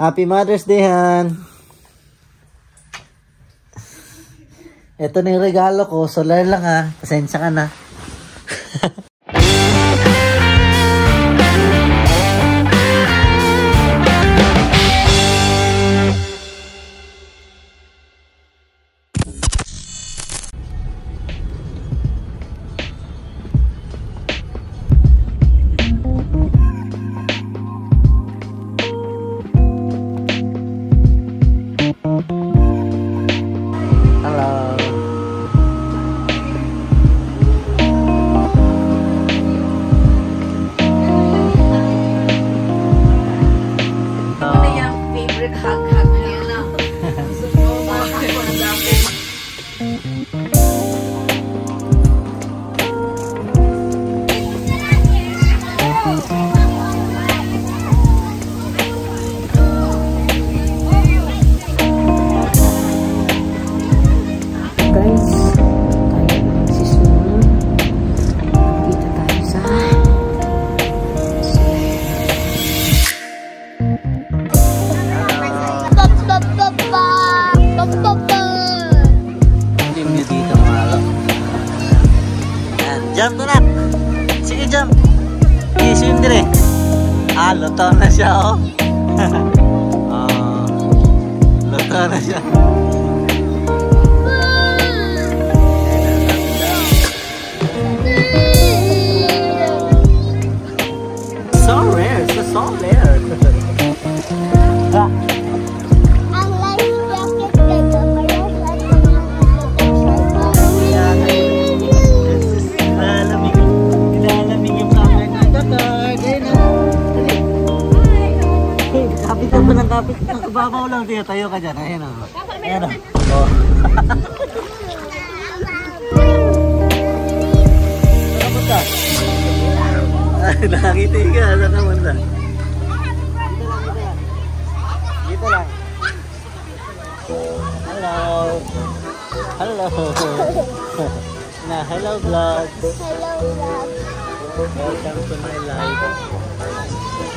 Happy Mother's Day, Han. Ito na yung regalo ko. Solar lang ha. Pasensya ka na. Jump to na. Sige, jump. I-swim dire. Ah, luto na siya, oh. Oh. Luto na siya. So rare. So rare. Kapit ng kababaw lang dito, tayo ka dyan. Ayan o. Ayan o. Oh. Saan ka? Nakakiti ka. Saan ka manda? Dito lang. Hello. Hello. Na, hello vlog. Hello vlog. Welcome to my life.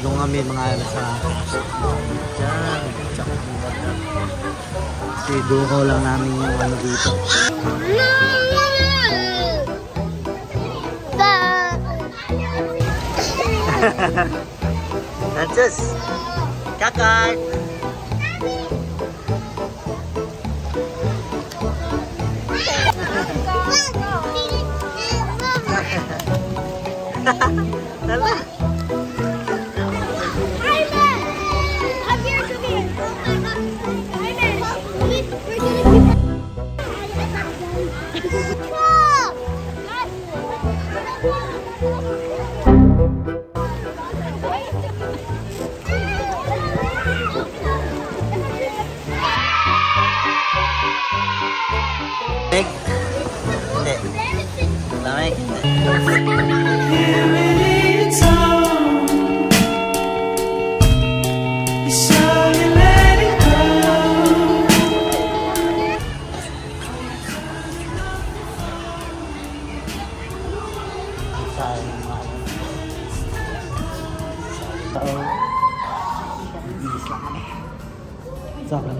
Doon kami mga sa dyan, tsaka kasi duko lang namin yung ano dito. Nances! Kakak! Hala!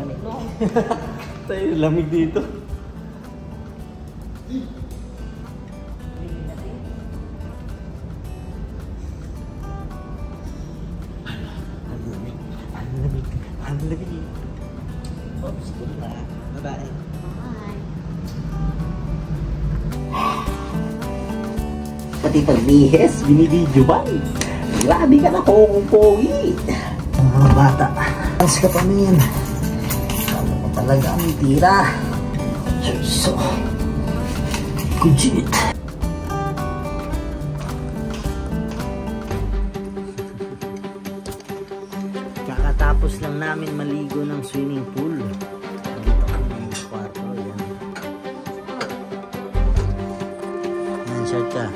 Lamig. Tayo lamig dito. Ang lamig. Oops, gula. Bye-bye. Pati pagbihis, binibidyo ba? Grabe ka na, pogong-pogi. Ang mga bata. Alas ka pa min. Ano mo talaga ang tira? So, kujit. Kakatapos lang namin maligo ng swimming pool. Dito kami sa kwarto. Yan. Yan, shirt ka.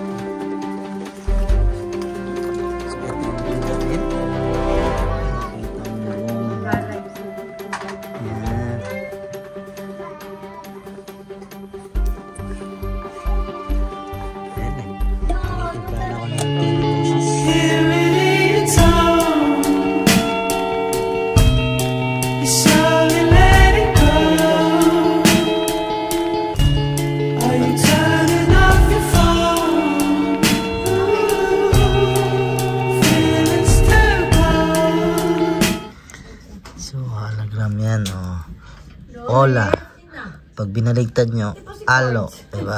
Aram yan, oh. Ola. Pag binaligtad nyo, alo. Diba?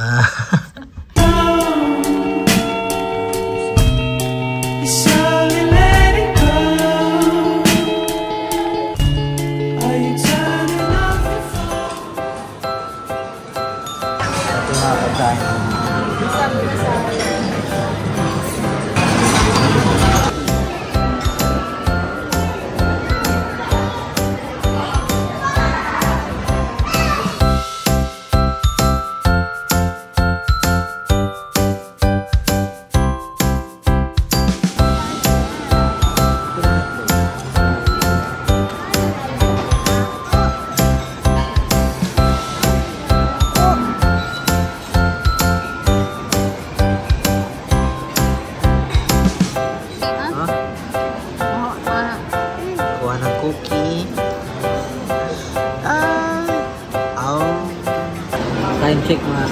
Time check mga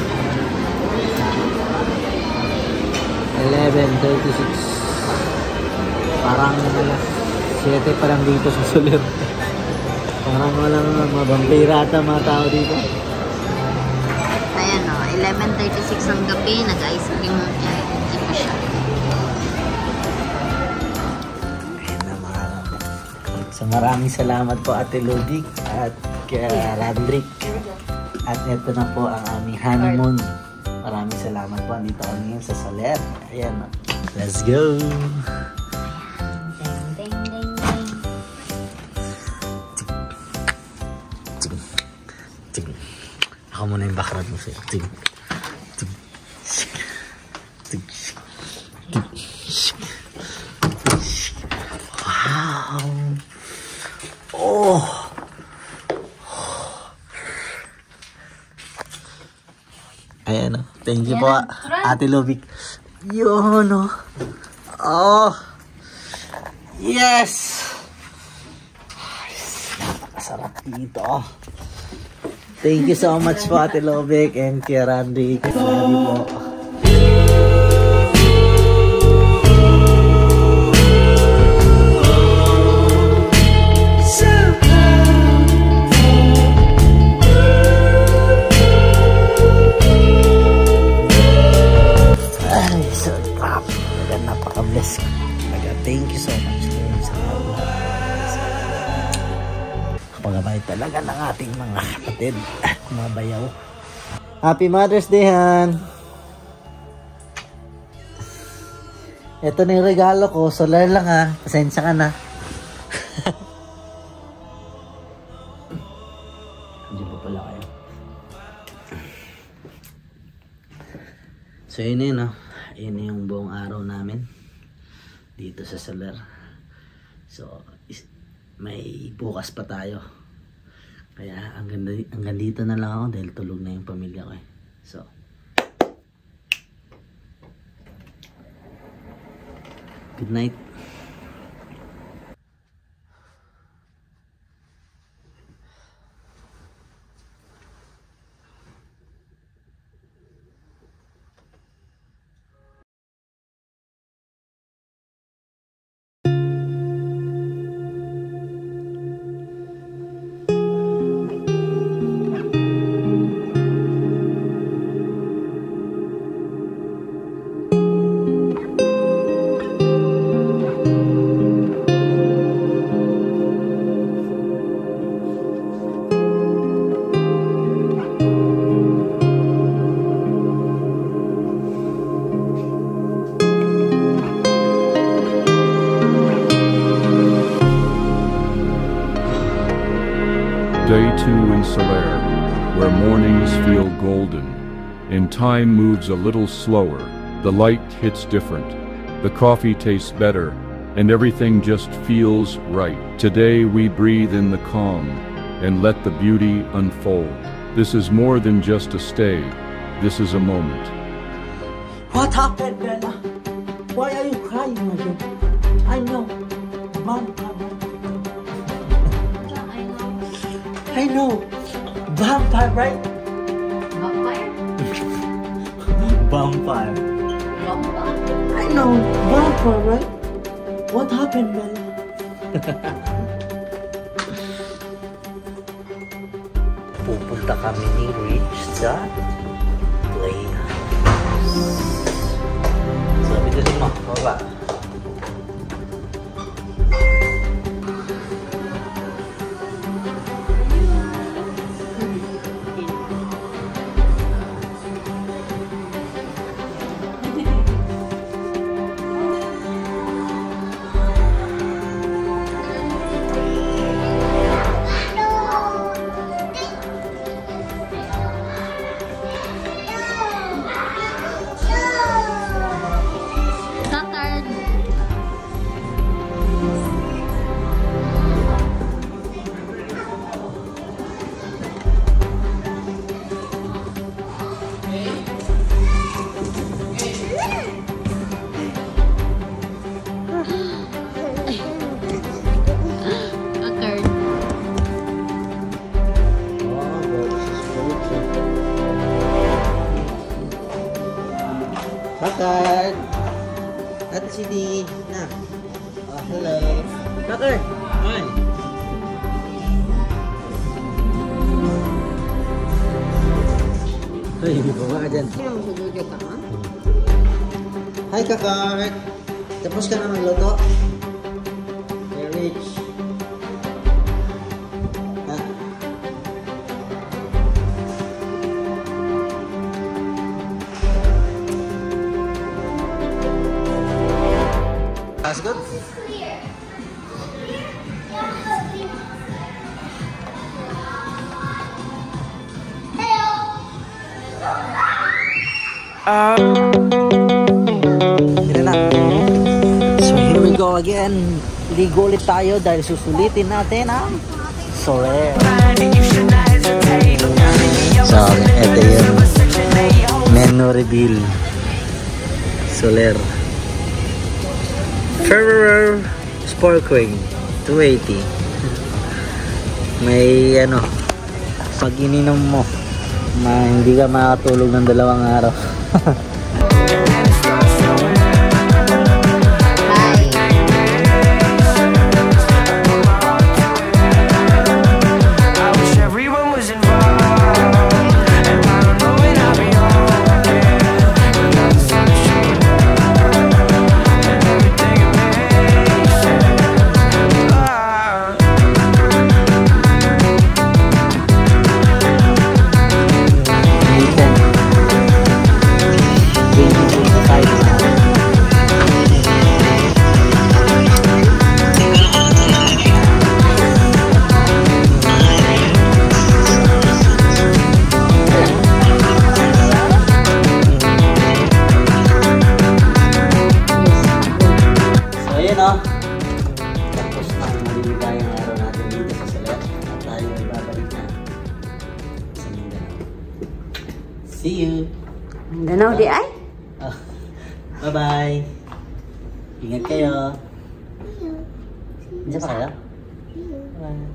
11:36. Parang alas 7 pa lang dito sa Soler. Parang walang mga vampira ata mga tao dito. Ayan o, 11:36 ng gabi, nag-ice cream yan. Hindi pa siya. Ayan na mga so maraming salamat po Ate Ludic at kaya Randrick. At ito na po ang aming honeymoon. Maraming salamat po. Andito kami ngayon sa Soler. Ayan. Let's go! Ding, ding, ding, ding. Ako muna yung background mo sa'yo. Wow! Oh! Ayan o. Thank you po, Ate Lubic. Yun o. Oh. Yes! Napakasarap dito. Thank you so much po, Ate Lubic and Kuya Randy. Love you po. Napaka-bless ko. Thank you so much. Kapagabay talaga ng ating mga kapatid. Mga bayaw. Happy Mother's Day, Han! Ito na yung regalo ko. Solar lang ha. Pasensya ka na. Andiyan pa pala kayo. So yun yun, no? Yun yung buong araw namin dito sa Soler. So may bukas pa tayo, kaya hanggang dito na lang ako dahil tulog na yung pamilya ko eh. So good night. Day 2 in Soler, where mornings feel golden, and time moves a little slower, the light hits different, the coffee tastes better, and everything just feels right. Today we breathe in the calm, and let the beauty unfold. This is more than just a stay, this is a moment. What happened, Bella? Why are you crying again? I know. Mom, I know. Vampire, right? Vampire? Vampire. Vampire? I know. Vampire, right? What happened, Bella? Punta kami ni Rich sa playhouse. Sabi ko din mo, baba. Bakar! Ate Sidi! Na! Oh, hello! Bakar! Hi! Ay, baba ka dyan. Sino magsududio ka, ha? Hi, Kakar! Tapos ka na magluto? Hey, Rich! Ha? That's good? Yan na. So here we go again. Ligo ulit tayo dahil susulitin natin ang Soler. So ito yung menu reveal. Soler. Ferrer Sparkling 280. May ano, pag ininom mo, hindi ka makatulog ng 2 araw. Tapos na maliligayang araw natin dito sa Soler at tayo ay babalik na sa Mindanao. See you! Mindanao di ay? Oh. Bye-bye! Ingat kayo! Diyan pa kayo? Bye!